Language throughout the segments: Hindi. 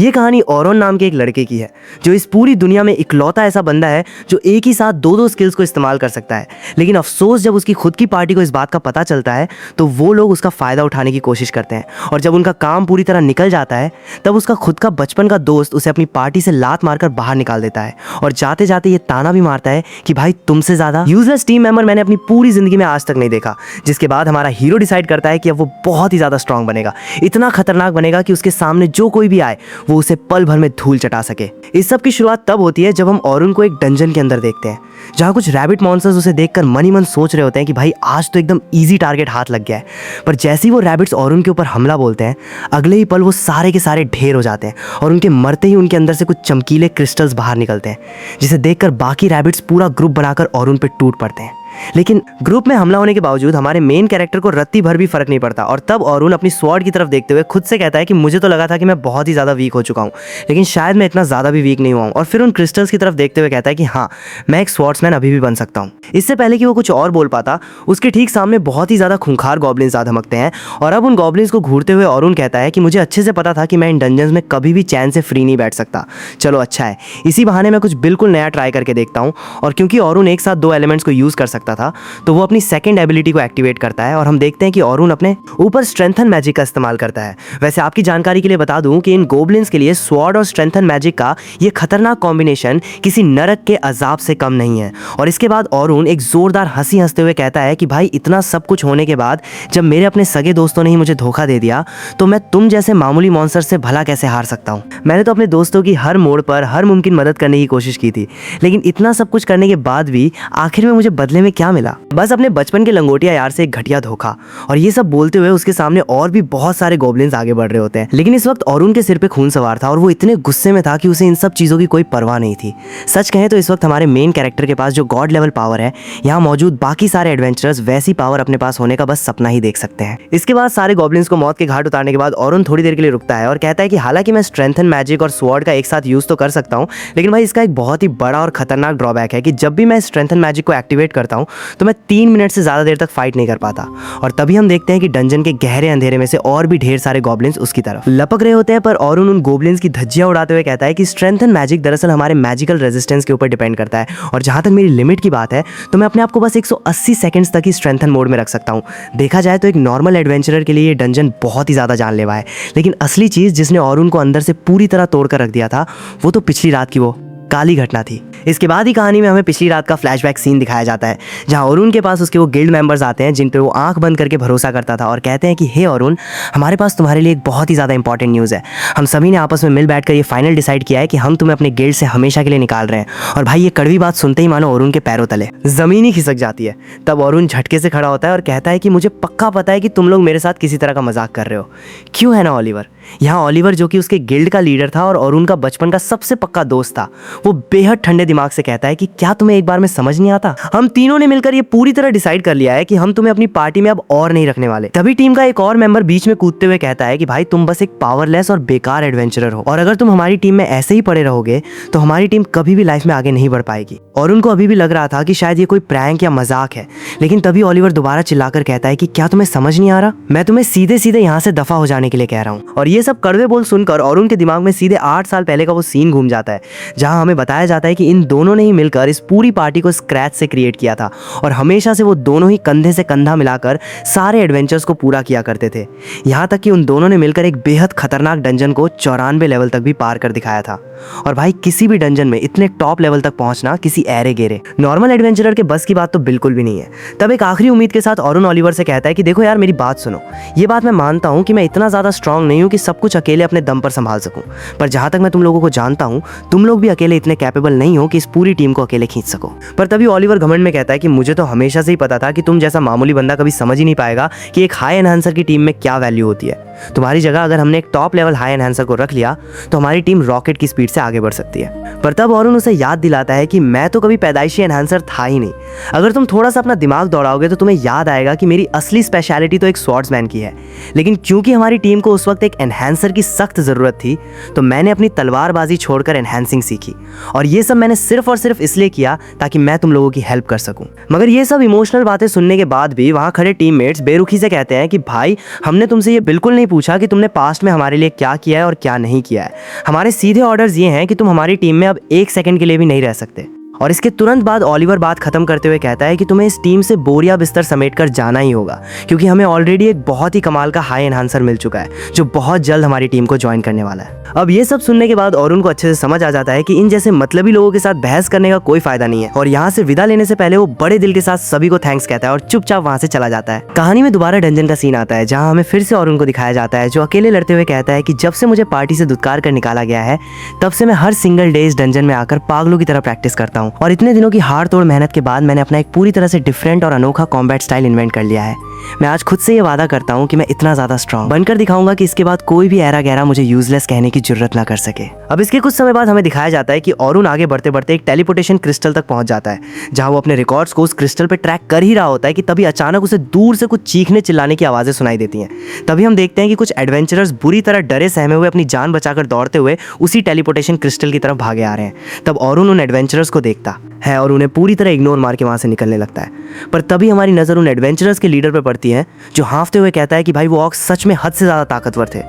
ये कहानी ओरोन नाम के एक लड़के की है जो इस पूरी दुनिया में इकलौता ऐसा बंदा है जो एक ही साथ दो स्किल्स को इस्तेमाल कर सकता है। लेकिन अफसोस जब उसकी खुद की पार्टी को इस बात का पता चलता है तो वो लोग उसका फ़ायदा उठाने की कोशिश करते हैं, और जब उनका काम पूरी तरह निकल जाता है तब उसका खुद का बचपन का दोस्त उसे अपनी पार्टी से लात मारकर बाहर निकाल देता है और जाते जाते ये ताना भी मारता है कि भाई तुमसे ज़्यादा यूजलेस टीम मेंबर मैंने अपनी पूरी ज़िंदगी में आज तक नहीं देखा। जिसके बाद हमारा हीरो डिसाइड करता है कि अब वो बहुत ही ज़्यादा स्ट्रांग बनेगा, इतना खतरनाक बनेगा कि उसके सामने जो कोई भी आए वो उसे पल भर में धूल चटा सके। इस सब की शुरुआत तब होती है जब हम ओरुन को एक डंजन के अंदर देखते हैं जहाँ कुछ रैबिट मॉन्स्टर्स उसे देखकर मन ही मन सोच रहे होते हैं कि भाई आज तो एकदम इजी टारगेट हाथ लग गया है। पर जैसे ही वो रैबिट्स ओरुन के ऊपर हमला बोलते हैं अगले ही पल वो सारे के सारे ढेर हो जाते हैं और उनके मरते ही उनके अंदर से कुछ चमकीले क्रिस्टल्स बाहर निकलते हैं, जिसे देखकर बाकी रैबिट्स पूरा ग्रुप बनाकर ओरुन पे टूट पड़ते हैं। लेकिन ग्रुप में हमला होने के बावजूद हमारे मेन कैरेक्टर को रत्ती भर भी फर्क नहीं पड़ता और तब ओरुन अपनी स्वॉर्ड की तरफ देखते हुए खुद से कहता है कि मुझे तो लगा था कि मैं बहुत ही ज़्यादा वीक हो चुका हूँ, लेकिन शायद मैं इतना ज़्यादा भी वीक नहीं हुआ हूँ। और फिर उन क्रिस्टल्स की तरफ देखते हुए कहता है कि हाँ, मैं एक स्वॉर्ड्समैन अभी भी बन सकता हूँ। इससे पहले कि वो कुछ और बोल पाता उसके ठीक सामने बहुत ही ज़्यादा खूंखार गॉब्लिन्स आ धमकते हैं और अब उन गॉब्लिन्स को घूरते हुए ओरुन कहता है कि मुझे अच्छे से पता था कि मैं इन डंजन्स में कभी भी चैन से फ्री नहीं बैठ सकता। चलो अच्छा है, इसी बहाने मैं कुछ बिल्कुल नया ट्राई करके देखता हूँ। और क्योंकि ओरुन एक साथ 2 एलिमेंट्स को यूज़ कर सकता था तो वो अपनी सेकंड एबिलिटी को एक्टिवेट करता है और हम देखते हैं कि ओरुन अपने ऊपर स्ट्रेंथन मैजिक का इस्तेमाल करता है। वैसे आपकी जानकारी के लिए बता दूं कि इन गोब्लिन्स के लिए स्वॉर्ड और स्ट्रेंथन मैजिक का ये खतरनाक कॉम्बिनेशन किसी नरक के अजाब से कम नहीं है। और इसके बाद ओरुन एक जोरदार हंसी हंसते हुए कहता है कि भाई इतना सब कुछ होने के बाद जब मेरे अपने सगे दोस्तों ने ही मुझे धोखा दे दिया तो मैं तुम जैसे मामूली मॉन्स्टर से भला कैसे हार सकता हूँ। मैंने तो अपने दोस्तों की हर मोड़ पर हर मुमकिन मदद करने की कोशिश की थी, लेकिन इतना सब कुछ करने के बाद भी आखिर में मुझे बदले में क्या मिला? बस अपने बचपन के लंगोटिया यार से एक घटिया धोखा। और ये सब बोलते हुए उसके सामने और भी बहुत सारे गोब्लिन्स आगे बढ़ रहे होते हैं, लेकिन इस वक्त ओरुन के सिर पे खून सवार था और वो इतने गुस्से में था कि उसे इन सब चीज़ों की कोई परवाह नहीं थी। सच कहें तो इस वक्त हमारे मेन कैरेक्टर के पास जो गॉड लेवल पावर है, यहाँ मौजूद बाकी सारे एडवेंचरर्स वैसी पावर अपने पास होने का बस सपना ही देख सकते हैं। इसके बाद सारे गॉब्लिन्स को मौत के घाट उतारने के बाद ओरुन थोड़ी देर के लिए रुकता है और कहता है कि हालांकि मैं स्ट्रेंथन मैजिक और स्वॉर्ड का एक साथ यूज तो कर सकता हूँ, लेकिन भाई इसका एक बहुत ही बड़ा और खतरनाक ड्रॉबैक है कि जब भी मैं स्ट्रेंथन मैजिक को एक्टिवेट करता हूँ तो मैं 3 मिनट से ज़्यादा देर तक फाइट नहीं कर पाता। और तभी हम देखते हैं कि डंजन के गहरे अंधेरे में से और भी ढेर सारे गॉब्लिन्स उसकी तरफ लपक रहे होते हैं। पर ओरुन उन गॉब्लिन्स की धज्जियां उड़ाते हुए कहता है कि स्ट्रेंथन मैजिक दरअसल हमारे मैजिकल रेजिस्टेंस के ऊपर डिपेंड करता है, और जहां तक मेरी लिमिट की बात है तो मैं अपने आप को बस 180 सेकंड्स तक ही स्ट्रेंथन मोड में रख सकता हूं। देखा जाए तो एक नॉर्मल एडवेंचरर के लिए ये डंजन बहुत ही ज़्यादा जानलेवा है, लेकिन असली चीज़ जिसने ओरुन को अंदर से पूरी तरह तोड़ कर रख दिया था वो तो पिछली रात की वो काली घटना थी। इसके बाद ही कहानी में हमें पिछली रात का फ्लैशबैक सीन दिखाया जाता है जहां ओरुन के पास उसके वो गिल्ड मेंबर्स आते हैं जिन पे वो आंख बंद करके भरोसा करता था और कहते हैं कि हे ओरुन, हमारे पास तुम्हारे लिए एक बहुत ही ज़्यादा इंपॉर्टेंट न्यूज़ है। हम सभी ने आपस में मिल बैठकर ये फाइनल डिसाइड किया है कि हम तुम्हें अपने गिल्ड से हमेशा के लिए निकाल रहे हैं। और भाई ये कड़वी बात सुनते ही मानो ओरुन के पैरों तले ज़मीन ही खिसक जाती है। तब ओरुन झटके से खड़ा होता है और कहता है कि मुझे पक्का पता है कि तुम लोग मेरे साथ किसी तरह का मजाक कर रहे हो, क्यों है ना ओलिवर? यहाँ ओलिवर जो कि उसके गिल्ड का लीडर था और ओरुन का बचपन का सबसे पक्का दोस्त था, वो बेहद ठंडे दिमाग से कहता है कि क्या तुम्हें एक बार में समझ नहीं आता? हम तीनों ने मिलकर ये पूरी तरह डिसाइड कर लिया है कि हम तुम्हें अपनी पार्टी में अब और नहीं रखने वाले। तभी टीम का एक और मेंबर बीच में कूदते हुए कहता है कि भाई तुम बस एक पावरलेस और बेकार एडवेंचरर हो, और अगर तुम हमारी टीम में ऐसे ही पड़े रहोगे तो हमारी टीम कभी भी लाइफ में आगे नहीं बढ़ पाएगी। और उनको अभी भी लग रहा था कि शायद ये कोई प्रैंक या मजाक है, लेकिन तभी ओलिवर दोबारा चिल्लाकर कहता है कि क्या तुम्हें समझ नहीं आ रहा? मैं तुम्हें सीधे सीधे यहाँ से दफा हो जाने के लिए कह रहा हूँ। और ये सब कड़वे बोल सुनकर ओरुन के दिमाग में सीधे 8 साल पहले का वो सीन घूम जाता है जहां हमें बताया जाता है कि इन दोनों ने ही मिलकर इस पूरी पार्टी को स्क्रैच से क्रिएट किया था और हमेशा से वो दोनों ही कंधे से कंधा मिलाकर सारे एडवेंचर्स को पूरा किया करते थे। यहाँ तक कि उन दोनों ने मिलकर एक बेहद खतरनाक डंजन को 94 लेवल तक भी पार कर दिखाया था। और भाई किसी भी डंजन में इतने टॉप लेवल तक पहुंचना किसी ऐरे गेरे नॉर्मल एडवेंचरर के बस की बात तो बिल्कुल भी नहीं है। तब एक आखिरी उम्मीद के साथ ओरुन ओलिवर से कहता है कि देखो यार, मेरी बात सुनो। ये बात मैं मानता हूँ कि मैं इतना ज़्यादा स्ट्रांग नहीं हूँ कि सब कुछ अकेले अपने दम पर संभाल सकूं, पर जहां तक मैं तुम लोगों को जानता हूं तुम लोग भी अकेले इतने कैपेबल नहीं हो कि इस पूरी टीम को अकेले खींच सको। पर तभी ओलिवर घमंड में कहता है कि मुझे तो हमेशा से ही पता था कि तुम जैसा मामूली बंदा कभी समझ ही नहीं पाएगा कि एक हाई एनहांसर की टीम में क्या वैल्यू होती है। तुम्हारी जगह अगर हमने एक टॉप लेवल हाई एनहांसर को रख लिया तो हमारी टीम रॉकेट की स्पीड से आगे बढ़ सकती है। पर तब ओरुन उसे याद दिलाता है कि मैं तो कभी पैदाइशी एनहांसर था ही नहीं। अगर तुम थोड़ा सा अपना दिमाग दौड़ाओगे तो तुम्हें याद आएगा कि मेरी असली स्पेशलिटी तो एक स्वॉर्ड्समैन की है, लेकिन क्योंकि हमारी टीम को उस वक्त एक एनहांसर की सख्त ज़रूरत थी तो मैंने अपनी तलवारबाजी छोड़कर एनहांसिंग सीखी, और ये सब मैंने सिर्फ और सिर्फ इसलिए किया ताकि मैं तुम लोगों की हेल्प कर सकूं। मगर ये सब इमोशनल बातें सुनने के बाद भी वहाँ खड़े टीममेट्स बेरुखी से कहते हैं कि भाई हमने तुमसे ये बिल्कुल नहीं पूछा कि तुमने पास्ट में हमारे लिए क्या किया है और क्या नहीं किया है। हमारे सीधे ऑर्डर्स ये हैं कि तुम हमारी टीम में अब 1 सेकंड के लिए भी नहीं रह सकते। और इसके तुरंत बाद ओलिवर बात खत्म करते हुए कहता है कि तुम्हें इस टीम से बोरिया बिस्तर समेट कर जाना ही होगा, क्योंकि हमें ऑलरेडी एक बहुत ही कमाल का हाई एनहांसर मिल चुका है जो बहुत जल्द हमारी टीम को ज्वाइन करने वाला है। अब ये सब सुनने के बाद ऑरुन को अच्छे से समझ आ जाता है कि इन जैसे मतलबी लोगों के साथ बहस करने का कोई फायदा नहीं है, और यहाँ से विदा लेने से पहले वो बड़े दिल के साथ सभी को थैंक्स कहता है और चुपचाप वहाँ से चला जाता है। कहानी में दोबारा डंजन का सीन आता है जहाँ हमें फिर से ऑरुन को दिखाया जाता है जो अकेले लड़ते हुए कहता है कि जब से मुझे पार्टी से धुतकार कर निकाला गया है तब से मैं हर सिंगल डे इस डंजन में आकर पागलों की तरह प्रैक्टिस करता हूँ, और इतने दिनों की हार तोड़ मेहनत के बाद मैंने अपना एक पूरी तरह से डिफरेंट और अनोखा कॉम्बैट स्टाइल इन्वेंट कर लिया है। मैं आज खुद से ये वादा करता हूँ कि मैं इतना ज्यादा स्ट्रॉन्ग बनकर दिखाऊंगा कि इसके बाद कोई भी ऐरा गहरा मुझे यूजलेस कहने की जरूरत ना कर सके। अब इसके कुछ समय बाद हमें दिखाया जाता है कि ऑरुन आगे बढ़ते बढ़ते एक टेलीपोर्टेशन क्रिस्टल तक पहुंच जाता है, जहां वो अपने रिकॉर्ड्स को उस क्रिस्टल पे ट्रैक कर ही रहा होता है कि तभी अचानक उसे दूर से कुछ चीखने चिल्लाने की आवाजें सुनाई देती हैं। तभी हम देखते हैं कि कुछ एडवेंचरर्स बुरी तरह डरे सहमे हुए अपनी जान बचाकर दौड़ते हुए उसी टेलीपोर्टेशन क्रिस्टल की तरफ भागे आ रहे हैं। तब ऑरुन उन एडवेंचरर्स को देखता है और उन्हें पूरी तरह इग्नोर मार के वहां से निकलने लगता है, पर तभी हमारी नजर उन एडवेंचरर्स के लीडर पर पड़ती है जो हाँफते हुए कहता है कि भाई वो ऑक्स सच में हद से ज्यादा ताकतवर थे।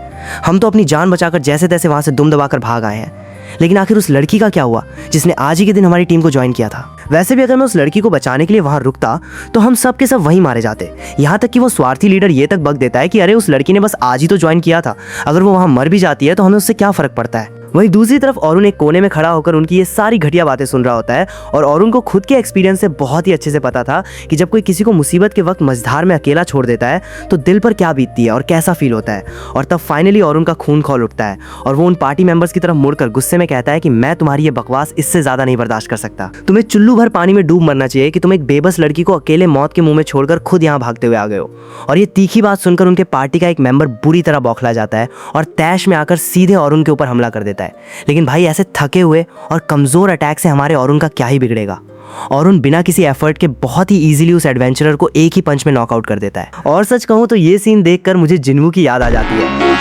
हम तो अपनी जान बचाकर जैसे तैसे वहां से दुम दबाकर भाग आए हैं, लेकिन आखिर उस लड़की का क्या हुआ जिसने आज ही के दिन हमारी टीम को ज्वाइन किया था। वैसे भी अगर मैं उस लड़की को बचाने के लिए वहां रुकता तो हम सब के सब वहीं मारे जाते। यहाँ तक कि वो स्वार्थी लीडर ये तक बक देता है कि अरे उस लड़की ने बस आज ही तो ज्वाइन किया था, अगर वो वहां मर भी जाती है तो हमें उससे क्या फर्क पड़ता है। वहीं दूसरी तरफ ऑरुन एक कोने में खड़ा होकर उनकी ये सारी घटिया बातें सुन रहा होता है, और ऑरुन को खुद के एक्सपीरियंस से बहुत ही अच्छे से पता था कि जब कोई किसी को मुसीबत के वक्त मझधार में अकेला छोड़ देता है तो दिल पर क्या बीतती है और कैसा फील होता है। और तब फाइनली ऑरुन का खून खौल उठता है और वो उन पार्टी मेंबर्स की तरफ मुड़कर गुस्से में कहता है कि मैं तुम्हारी ये बकवास इससे ज्यादा नहीं बर्दाश्त कर सकता। तुम्हें चुल्लू भर पानी में डूब मरना चाहिए कि तुम एक बेबस लड़की को अकेले मौत के मुंह में छोड़कर खुद यहाँ भागते हुए आ गए हो। और ये तीखी बात सुनकर उनके पार्टी का एक मेंबर बुरी तरह बौखला जाता है और तैश में आकर सीधे ऑरुन के ऊपर हमला कर देता है। लेकिन भाई ऐसे थके हुए और कमजोर अटैक से हमारे ऑरुन का क्या ही बिगड़ेगा। ऑरुन बिना किसी एफर्ट के बहुत ही इजीली उस एडवेंचरर को एक ही पंच में नॉकआउट कर देता है। और सच कहूं तो ये सीन देखकर मुझे जिन्वू की याद आ जाती है।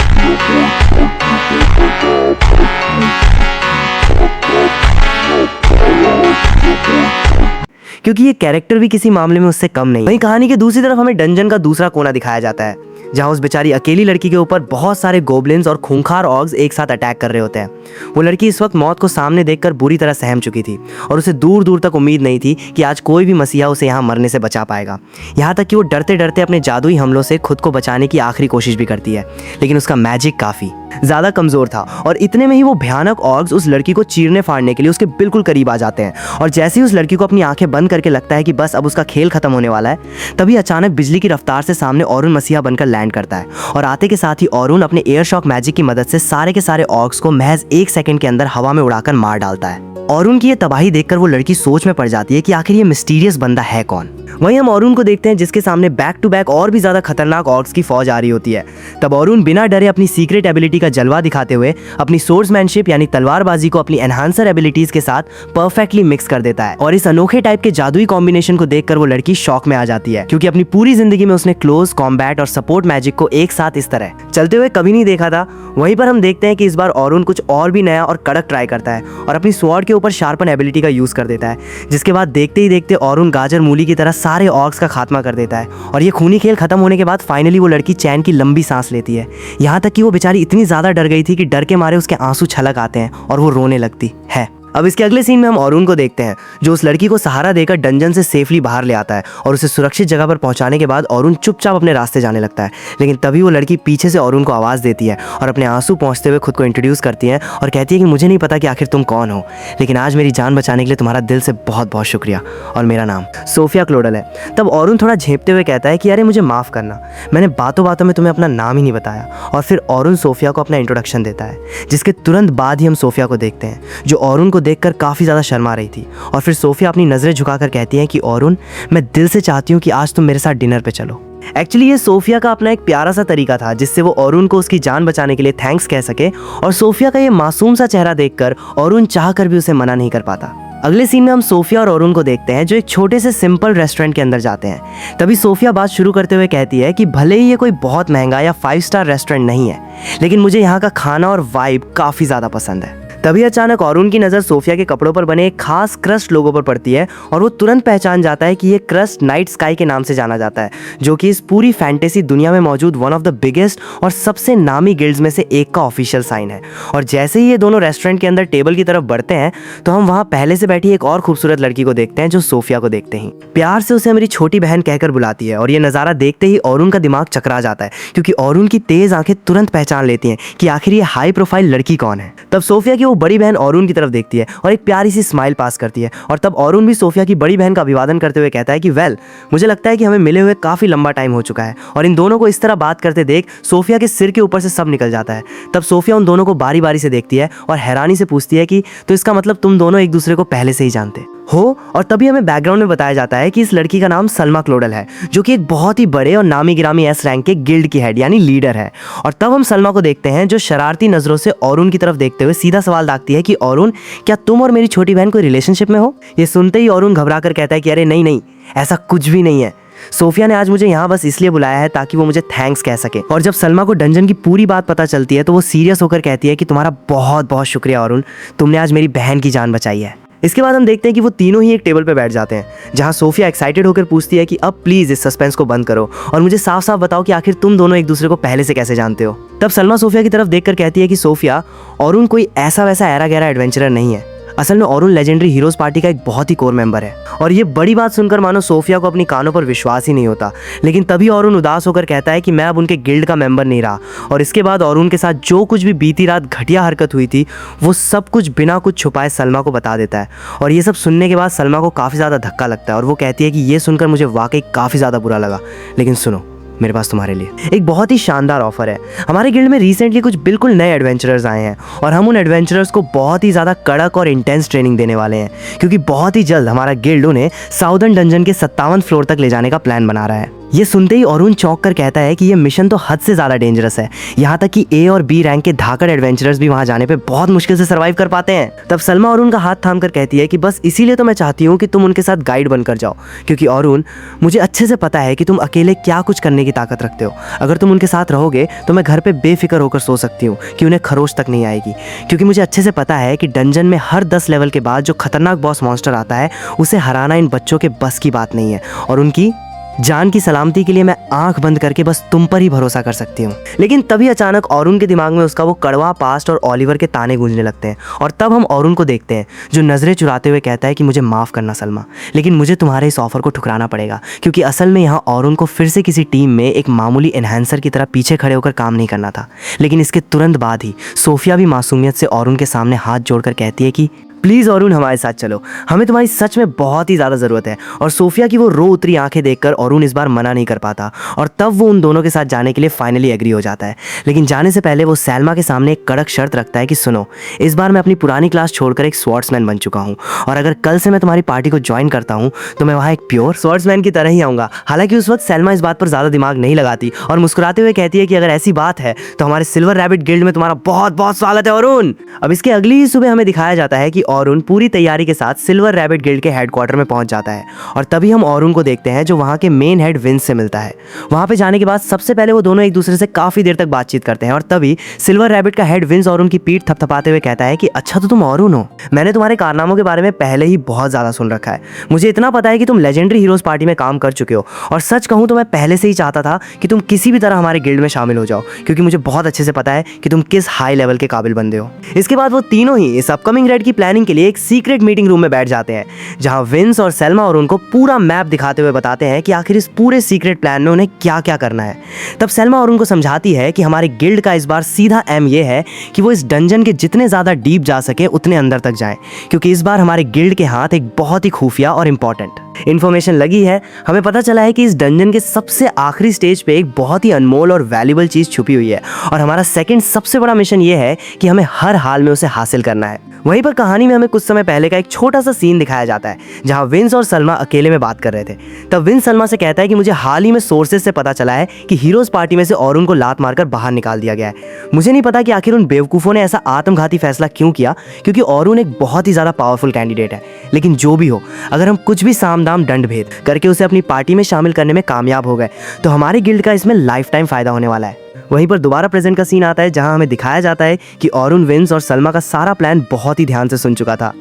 क्योंकि ये कैरेक्टर भी किसी मामले में उससे कम नहीं। वहीं कहानी के दूसरी तरफ हमें डंजन का दूसरा कोना दिखाया जाता है जहां उस बेचारी अकेली लड़की के ऊपर बहुत सारे गोब्लिन्स और खूंखार ऑग्स एक साथ अटैक कर रहे होते हैं। वो लड़की इस वक्त मौत को सामने देखकर बुरी तरह सहम चुकी थी और उसे दूर दूर तक उम्मीद नहीं थी कि आज कोई भी मसीहा उसे यहाँ मरने से बचा पाएगा। यहाँ तक कि वो डरते डरते अपने जादुई हमलों से खुद को बचाने की आखिरी कोशिश भी करती है, लेकिन उसका मैजिक काफी ज्यादा कमजोर था और इतने में ही वो भयानक ऑग्स उस लड़की को चीरने फाड़ने के लिए उसके बिल्कुल करीब आ जाते हैं। और जैसे ही उस लड़की को अपनी आंखें बंद करके लगता है कि बस अब उसका खेल खत्म होने वाला है, तभी अचानक बिजली की रफ्तार से सामने ऑरुन मसीहा बनकर लैंड करता है और आते के साथ ही ऑरुन अपने एयर शॉक मैजिक की मदद से सारे के सारे ऑग्स को महज 1 सेकंड के अंदर हवा में उड़ाकर मार डालता है। ऑरुन की ये तबाही देखकर वो लड़की सोच में पड़ जाती है कि आखिर ये मिस्टीरियस बंदा है कौन। वहीं हम ऑरुन को देखते हैं जिसके सामने बैक टू बैक और भी ज्यादा खतरनाक ऑर्क्स की फौज आ रही होती है। तब ऑरुन बिना डरे अपनी सीक्रेट एबिलिटी का जलवा दिखाते हुए अपनी सोर्समैनशिप यानी तलवारबाजी को अपनी एनहांसर एबिलिटीज के साथ परफेक्टली मिक्स कर देता है। और इस अनोखे टाइप के जादुई कॉम्बिनेशन को देखकर वो लड़की शॉक में आ जाती है, क्योंकि अपनी पूरी जिंदगी में उसने क्लोज कॉम्बैट और सपोर्ट मैजिक को एक साथ इस तरह चलते हुए कभी नहीं देखा था। वहीं पर हम देखते हैं कि इस बार ऑरुन कुछ और भी नया और कड़क ट्राई करता है और अपनी स्वॉर्ड के ऊपर शार्पन एबिलिटी का यूज कर देता है, जिसके बाद देखते ही देखते ऑरुन गाजर मूली की तरह सारे ऑर्क्स का खात्मा कर देता है। और ये खूनी खेल खत्म होने के बाद फाइनली वो लड़की चैन की लंबी सांस लेती है, यहाँ तक कि वो बेचारी इतनी ज्यादा डर गई थी कि डर के मारे उसके आंसू छलक आते हैं और वो रोने लगती है। अब इसके अगले सीन में हम ऑरुन को देखते हैं जो उस लड़की को सहारा देकर डंजन से सेफली बाहर ले आता है और उसे सुरक्षित जगह पर पहुंचाने के बाद ऑरुन चुपचाप अपने रास्ते जाने लगता है। लेकिन तभी वो लड़की पीछे से ऑरुन को आवाज़ देती है और अपने आंसू पहुंचते हुए खुद को इंट्रोड्यूस करती है और कहती है कि मुझे नहीं पता कि आखिर तुम कौन हो, लेकिन आज मेरी जान बचाने के लिए तुम्हारा दिल से बहुत बहुत शुक्रिया और मेरा नाम सोफिया क्लोडल है। तब ऑरुन थोड़ा झेपते हुए कहता है कि अरे मुझे माफ़ करना, मैंने बातों बातों में तुम्हें अपना नाम ही नहीं बताया। और फिर ऑरुन सोफिया को अपना इंट्रोडक्शन देता है, जिसके तुरंत बाद ही हम सोफिया को देखते हैं जो ऑरुन को देखकर काफ़ी ज़्यादा शर्मा रही थी। और फिर सोफिया अपनी नजरें झुकाकर कहती है कि ऑरुन, मैं दिल से चाहती हूँ कि आज तुम मेरे साथ डिनर पे चलो। एक्चुअली ये सोफिया का अपना एक प्यारा सा तरीका था जिससे वो ऑरुन को उसकी जान बचाने के लिए थैंक्स कह सके, और सोफिया का ये मासूम सा चेहरा देखकर ऑरुन चाह कर भी उसे मना नहीं कर पाता। अगले सीन में हम सोफिया और अरुण को देखते हैं जो एक छोटे से सिंपल रेस्टोरेंट के अंदर जाते हैं। तभी सोफिया बात शुरू करते हुए कहती है कि भले ही ये कोई बहुत महंगा या 5 स्टार रेस्टोरेंट नहीं है, लेकिन मुझे यहाँ का खाना और वाइब काफ़ी ज़्यादा पसंद है। तभी अचानक अरुण की नज़र सोफिया के कपड़ों पर बने एक खास क्रस्ट लोगो पर पड़ती है और वो तुरंत पहचान जाता है कि ये क्रस्ट नाइट स्काई के नाम से जाना जाता है, जो कि इस पूरी फैंटेसी दुनिया में मौजूद वन ऑफ द बिगेस्ट और सबसे नामी गिल्ड्स में से एक का ऑफिशियल साइन है। और जैसे ही ये दोनों रेस्टोरेंट के अंदर टेबल की तरफ बढ़ते हैं तो हम वहाँ पहले से बैठी एक और खूबसूरत लड़की को देखते हैं जो सोफिया को देखते ही प्यार से उसे मेरी छोटी बहन कहकर बुलाती है। और ये नज़ारा देखते ही अरुण का दिमाग चकरा जाता है, क्योंकि अरुण की तेज आंखें तुरंत पहचान लेती हैं कि आखिर ये हाई प्रोफाइल लड़की कौन है। तब सोफिया की वो बड़ी बहन अरुण की तरफ देखती है और एक प्यारी सी स्माइल पास करती है। और तब अरुण भी सोफिया की बड़ी बहन का अभिवादन करते हुए कहता है कि वेल, मुझे लगता है कि हमें मिले हुए काफ़ी लंबा टाइम हो चुका है। और इन दोनों को इस तरह बात करते देख सोफिया के सिर के ऊपर से सब निकल जाता है। तब सोफिया उन दोनों को बारी बारी से देखती है और हैरानी से पूछती है कि तो इसका मतलब तुम दोनों एक दूसरे को पहले से ही जानते हो। और तभी हमें बैकग्राउंड में बताया जाता है कि इस लड़की का नाम सलमा क्लोडल है, जो कि एक बहुत ही बड़े और नामी गिरामी एस रैंक के गिल्ड की हेड यानी लीडर है। और तब हम सलमा को देखते हैं जो शरारती नजरों से अरुण की तरफ देखते हुए सीधा सवाल दागती है कि अरुण, क्या तुम और मेरी छोटी बहन कोई रिलेशनशिप में हो? ये सुनते ही अरुण घबरा कर कहता है कि अरे नहीं नहीं, ऐसा कुछ भी नहीं है। सोफिया ने आज मुझे यहाँ बस इसलिए बुलाया है ताकि वो मुझे थैंक्स कह सके। और जब सलमा को डंजन की पूरी बात पता चलती है तो वो सीरियस होकर कहती है कि तुम्हारा बहुत बहुत शुक्रिया अरुण, तुमने आज मेरी बहन की जान बचाई है। इसके बाद हम देखते हैं कि वो तीनों ही एक टेबल पे बैठ जाते हैं, जहां सोफिया एक्साइटेड होकर पूछती है कि अब प्लीज इस सस्पेंस को बंद करो और मुझे साफ साफ बताओ कि आखिर तुम दोनों एक दूसरे को पहले से कैसे जानते हो। तब सलमा सोफिया की तरफ देखकर कहती है कि सोफिया, अरुण कोई ऐसा वैसा ऐरा गहरा एडवेंचरर नहीं है। असल में अरुण लेजेंडरी हीरोज पार्टी का एक बहुत ही कोर मेंबर है। और ये बड़ी बात सुनकर मानो सोफिया को अपनी कानों पर विश्वास ही नहीं होता। लेकिन तभी अरुण उदास होकर कहता है कि मैं अब उनके गिल्ड का मेंबर नहीं रहा। और इसके बाद अरुण के साथ जो कुछ भी बीती रात घटिया हरकत हुई थी वो सब कुछ बिना कुछ छुपाए सलमा को बता देता है। और ये सब सुनने के बाद सलमा को काफ़ी ज़्यादा धक्का लगता है और वो कहती है कि ये सुनकर मुझे वाकई काफ़ी ज़्यादा बुरा लगा, लेकिन सुनो, मेरे पास तुम्हारे लिए एक बहुत ही शानदार ऑफर है। हमारे गिल्ड में रिसेंटली कुछ बिल्कुल नए एडवेंचरर्स आए हैं और हम उन एडवेंचरर्स को बहुत ही ज़्यादा कड़क और इंटेंस ट्रेनिंग देने वाले हैं, क्योंकि बहुत ही जल्द हमारा गिल्ड उन्हें साउदर्न डंजन के 57 फ्लोर तक ले जाने का प्लान बना रहा है। ये सुनते ही अरुण चौंक कर कहता है कि ये मिशन तो हद से ज़्यादा डेंजरस है, यहाँ तक कि ए और बी रैंक के धाकड़ एडवेंचरर्स भी वहाँ जाने पे बहुत मुश्किल से सर्वाइव कर पाते हैं। तब सलमा अरुण का हाथ थाम कर कहती है कि बस इसीलिए तो मैं चाहती हूँ कि तुम उनके साथ गाइड बनकर जाओ, क्योंकि अरुण, मुझे अच्छे से पता है कि तुम अकेले क्या कुछ करने की ताकत रखते हो। अगर तुम उनके साथ रहोगे तो मैं घर पे बेफिक्र होकर सो सकती हूँ कि उन्हें खरोच तक नहीं आएगी, क्योंकि मुझे अच्छे से पता है कि डंजन में हर 10 लेवल के बाद जो खतरनाक बॉस मॉन्स्टर आता है उसे हराना इन बच्चों के बस की बात नहीं है। और उनकी जान की सलामती के लिए मैं आंख बंद करके बस तुम पर ही भरोसा कर सकती हूँ। लेकिन तभी अचानक अरुण के दिमाग में उसका वो कड़वा पास्ट और ओलिवर के ताने गूंजने लगते हैं। और तब हम अरुण को देखते हैं जो नज़रें चुराते हुए कहता है कि मुझे माफ़ करना सलमा, लेकिन मुझे तुम्हारे इस ऑफर को ठुकराना पड़ेगा, क्योंकि असल में यहाँ अरुण को फिर से किसी टीम में एक मामूली एनहांसर की तरह पीछे खड़े होकर काम नहीं करना था। लेकिन इसके तुरंत बाद ही सोफिया भी मासूमियत से अरुण के सामने हाथ जोड़कर कहती है कि प्लीज़ अरुण, हमारे साथ चलो, हमें तुम्हारी सच में बहुत ही ज़्यादा ज़रूरत है। और सोफिया की वो रो उतरी आंखें देखकर अरुण इस बार मना नहीं कर पाता और तब वो उन दोनों के साथ जाने के लिए फाइनली एग्री हो जाता है। लेकिन जाने से पहले वो सैल्मा के सामने एक कड़क शर्त रखता है कि सुनो, इस बार मैं अपनी पुरानी क्लास छोड़कर एक स्वॉर्ड्समैन बन चुका हूँ और अगर कल से मैं तुम्हारी पार्टी को ज्वाइन करता हूँ तो मैं वहाँ एक प्योर स्वॉर्ड्समैन की तरह ही आऊँगा। हालांकि उस वक्त सैल्मा इस बात पर ज़्यादा दिमाग नहीं लगाती और मुस्कुराते हुए कहती है कि अगर ऐसी बात है तो हमारे सिल्वर रैबिट गिल्ड में तुम्हारा बहुत बहुत स्वागत है अरुण। अब इसके अगली ही सुबह हमें दिखाया जाता है कि अरुण पूरी तैयारी के साथ सिल्वर रैबिट गिल्ड के हेडक्वार्टर में पहुंच जाता है। और तभी हम अरुण को देखते हैं जो वहां के मेन हेड विंस से मिलता है। वहां पे जाने के बाद सबसे पहले वो दोनों एक दूसरे से काफी देर तक बातचीत करते हैं और तभी सिल्वर रैबिट का हेड विंस अरुण की पीठ थपथपाते हुए कहता है कि अच्छा तो तुम अरुण हो, मैंने तुम्हारे कारनामों के बारे में पहले ही बहुत ज्यादा सुन रखा है। मुझे इतना पता है कि तुम लेजेंडरी हीरोज पार्टी में काम कर चुके हो और सच कहूं तो मैं पहले से ही चाहता था कि तुम किसी भी तरह हमारे गिल्ड में शामिल हो जाओ, क्योंकि मुझे बहुत अच्छे से पता है कि तुम किस हाई लेवल के काबिल बंदे हो। इसके बाद वो तीनों ही इस अपकमिंग रेड की प्लानिंग के लिए एक सीक्रेट मीटिंग रूम में बैठ जाते हैं, जहां विंस और सैल्मा और उनको पूरा मैप दिखाते हुए बताते हैं कि आखिर इस पूरे सीक्रेट प्लान में उन्हें क्या क्या करना है। तब सैल्मा और उनको समझाती है कि हमारे गिल्ड का इस बार सीधा एम ये है कि वो इस डंजन के जितने ज्यादा डीप जा सके उतने अंदर तक जाएं, क्योंकि इस बार हमारे गिल्ड के हाथ एक बहुत ही खुफिया और इंपॉर्टेंट इन्फॉर्मेशन लगी है, हमें पता चला है कि इस डंजन के सबसे आखिरी स्टेज पे एक बहुत ही अनमोल और वैल्यूबल चीज़ छुपी हुई है और हमारा सेकंड सबसे बड़ा मिशन ये है कि हमें हर हाल में उसे हासिल करना है। वहीं पर कहानी में हमें कुछ समय पहले का एक छोटा सा सीन दिखाया जाता है जहां विंस और सलमा अकेले में बात कर रहे थे। तब विंस सलमा से कहता है कि मुझे हाल ही में सोर्सेज से पता चला है कि हीरोज पार्टी में से औरुन को लात मारकर बाहर निकाल दिया गया है। मुझे नहीं पता कि आखिर उन बेवकूफ़ों ने ऐसा आत्मघाती फैसला क्यों किया, क्योंकि औरुन एक बहुत ही ज़्यादा पावरफुल कैंडिडेट है। लेकिन जो भी हो, अगर हम कुछ भी साम दाम दंड भेद करके उसे अपनी पार्टी में शामिल करने में कामयाब हो गए तो हमारे गिल्ड का इसमें लाइफ टाइम फ़ायदा होने वाला है। वहीं पर दोबारा प्रेजेंट का सीन आता है जहां हमें दिखाया जाता है कि औरुन विंस और सलमा का सारा प्लान बहुत ही ध्यान से सुन चुका था।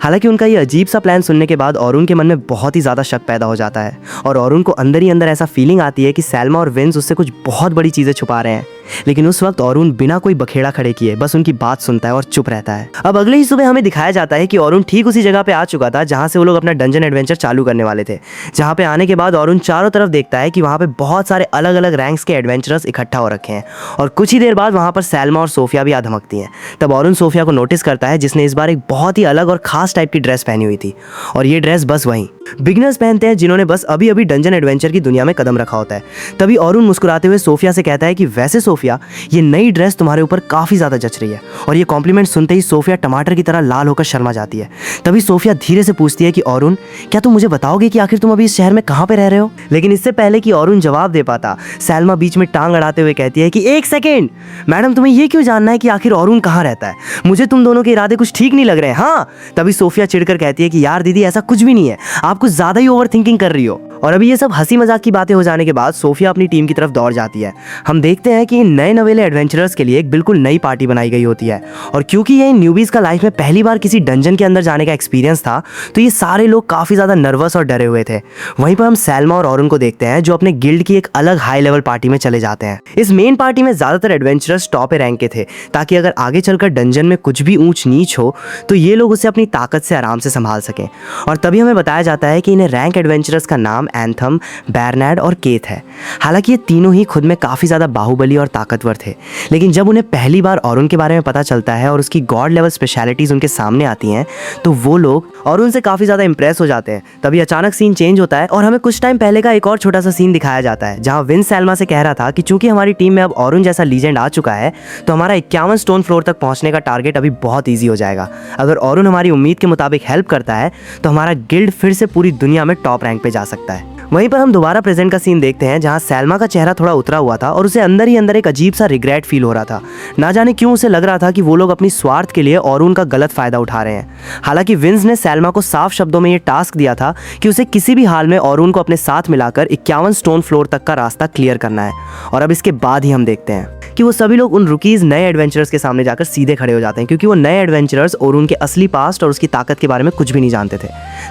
हालांकि उनका ये अजीब सा प्लान सुनने के बाद औरुन के मन में बहुत ही ज़्यादा शक पैदा हो जाता है और औरुन को अंदर ही अंदर ऐसा फीलिंग आती है कि सलमा और विंस उससे कुछ बहुत बड़ी चीज़ें छुपा रहे हैं। लेकिन उस वक्त औरुन बिना कोई बखेड़ा खड़े किए बस उनकी बात सुनता है और चुप रहता है। अब अगले ही सुबह हमें दिखाया जाता है कि औरुन ठीक उसी जगह पे आ चुका था जहां से वो लोग अपना डंजन एडवेंचर चालू करने वाले थे। जहां पे आने के बाद औरुन चारों तरफ देखता है कि वहां पे बहुत सारे अलग अलग रैंक्स के एडवेंचरर्स इकट्ठा हो रखे हैं और कुछ ही देर बाद वहां पर सलमा और सोफिया भी आ धमकती हैं। तब औरुन सोफिया को नोटिस करता है जिसने इस बार एक बहुत ही अलग और खास टाइप की ड्रेस पहनी हुई थी और ये ड्रेस बस वहीं बिगनर्स पहनते हैं जिन्होंने बस अभी अभी डंजन एडवेंचर की दुनिया में कदम रखा होता है। तभी औरुन मुस्कुराते हुए सोफिया से कहता है कि वैसे सोफिया, ये नई ड्रेस तुम्हारे ऊपर काफ़ी ज़्यादा जच रही है। और ये कॉम्प्लीमेंट सुनते ही सोफिया टमाटर की तरह लाल होकर शर्मा जाती है। तभी सोफिया धीरे से पूछती है कि औरुन, क्या तुम मुझे बताओगे कि आखिर तुम अभी इस शहर में कहाँ पे रह रहे हो? लेकिन इससे पहले कि औरुन जवाब दे पाता, सलमा बीच में टांग अड़ाते हुए कहती है कि एक सेकेंड मैडम, तुम्हें ये क्यों जानना है कि आखिर औरुन कहाँ रहता है? मुझे तुम दोनों के इरादे कुछ ठीक नहीं लग रहे हैं। हाँ। तभी सोफिया चिढ़कर कहती है कि यार दीदी, ऐसा कुछ भी नहीं है, आप कुछ ज़्यादा ही ओवर थिंकिंग कर रही हो। और अभी ये सब हंसी मजाक की बातें हो जाने के बाद सोफिया अपनी टीम की तरफ दौड़ जाती है। हम देखते हैं कि इन नए नवेले एडवेंचरर्स के लिए एक बिल्कुल नई पार्टी बनाई गई होती है और क्योंकि ये इन न्यूबीज का लाइफ में पहली बार किसी डंजन के अंदर जाने का एक्सपीरियंस था तो ये सारे लोग काफ़ी ज़्यादा नर्वस और डरे हुए थे। वहीं पर हम सलमा और औरुन को देखते हैं जो अपने गिल्ड की एक अलग हाई लेवल पार्टी में चले जाते हैं। इस मेन पार्टी में ज़्यादातर एडवेंचरर्स टॉप रैंक के थे ताकि अगर आगे चलकर डंजन में कुछ भी ऊंच नीच हो तो ये लोग उसे अपनी ताकत से आराम से संभाल सकें। और तभी हमें बताया जाता है कि इन्हें रैंक एडवेंचरर्स का नाम एंथम, बैरनैड और केथ है। हालांकि ये तीनों ही खुद में काफ़ी ज़्यादा बाहुबली और ताकतवर थे, लेकिन जब उन्हें पहली बार औरुन के बारे में पता चलता है और उसकी गॉड लेवल स्पेशलिटीज़ उनके सामने आती हैं तो वो लोग औरुन से काफ़ी ज़्यादा इंप्रेस हो जाते हैं। तभी अचानक सीन चेंज होता है और हमें कुछ टाइम पहले का एक और छोटा सा सीन दिखाया जाता है जहाँ विंस सलमा से कह रहा था कि चूंकि हमारी टीम में अब औरुन जैसा लीजेंड आ चुका है तो हमारा 51 स्टोन फ्लोर तक पहुँचने का टारगेट अभी बहुत ईजी हो जाएगा। अगर औरुन हमारी उम्मीद के मुताबिक हेल्प करता है तो हमारा गिल्ड फिर से पूरी दुनिया में टॉप रैंक पे जा सकता है। वहीं पर हम दोबारा प्रेजेंट का सीन देखते हैं जहां सलमा का चेहरा थोड़ा उतरा हुआ था और उसे अंदर ही अंदर एक अजीब सा रिग्रेट फील हो रहा था। ना जाने क्यों उसे लग रहा था कि वो लोग अपनी स्वार्थ के लिए औरुन का गलत फायदा उठा रहे हैं। हालांकि विंस ने सलमा को साफ शब्दों में ये टास्क दिया था कि उसे किसी भी हाल में औरुन को अपने साथ मिलाकर 51 स्टोन फ्लोर तक का रास्ता क्लियर करना है। और अब इसके बाद ही हम देखते हैं कि वो सभी लोग उन रुकीज नए एडवेंचरर्स के सामने जाकर सीधे खड़े हो जाते हैं क्योंकि वो नए एडवेंचरर्स औरुन के असली पास्ट और उसकी ताकत के बारे में कुछ भी नहीं जानते थे।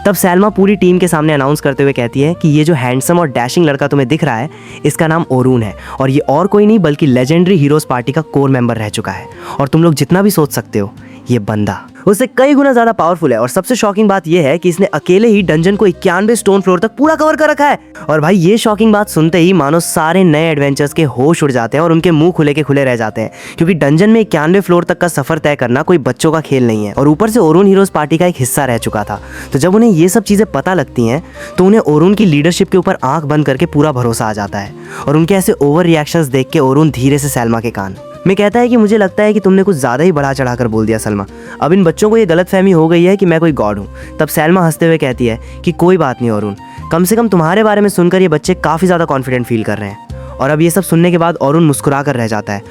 तब सलमा पूरी टीम के सामने अनाउंस करते हुए कहती है कि ये जो हैंडसम और डैशिंग लड़का तुम्हें दिख रहा है इसका नाम औरुन है और ये और कोई नहीं बल्कि लेजेंडरी हीरोज पार्टी का कोर मेंबर रह चुका है। और तुम लोग जितना भी सोच सकते हो, ये बंदा उससे कई गुना ज्यादा पावरफुल है। और सबसे शॉकिंग बात यह है कि इसने अकेले ही डंजन को 91 स्टोन फ्लोर तक पूरा कवर कर रखा है। और भाई ये शॉकिंग बात सुनते ही मानो सारे नए एडवेंचर्स के होश उड़ जाते हैं और उनके मुंह खुले के खुले रह जाते हैं क्योंकि डंजन में 91 फ्लोर तक का सफर तय करना कोई बच्चों का खेल नहीं है और ऊपर से औरुन हीरोज पार्टी का एक हिस्सा रह चुका था। तो जब उन्हें ये सब चीजें पता लगती हैं तो उन्हें औरुन की लीडरशिप के ऊपर आंख बंद करके पूरा भरोसा आ जाता है। और उनके ऐसे ओवर रिएक्शंस देख के औरुन धीरे से सलमा के कान में कहता है कि मुझे लगता है कि तुमने कुछ ज़्यादा ही बढ़ा चढ़ाकर बोल दिया सलमा। अब इन बच्चों को ये गलतफहमी हो गई है कि मैं कोई गॉड हूँ। तब सलमा हंसते हुए कहती है कि कोई बात नहीं औरुन, कम से कम तुम्हारे बारे में सुनकर ये बच्चे काफ़ी ज़्यादा कॉन्फिडेंट फील कर रहे हैं। और अब ये सब सुनने के बाद औरुन मुस्कुरा कर रह जाता है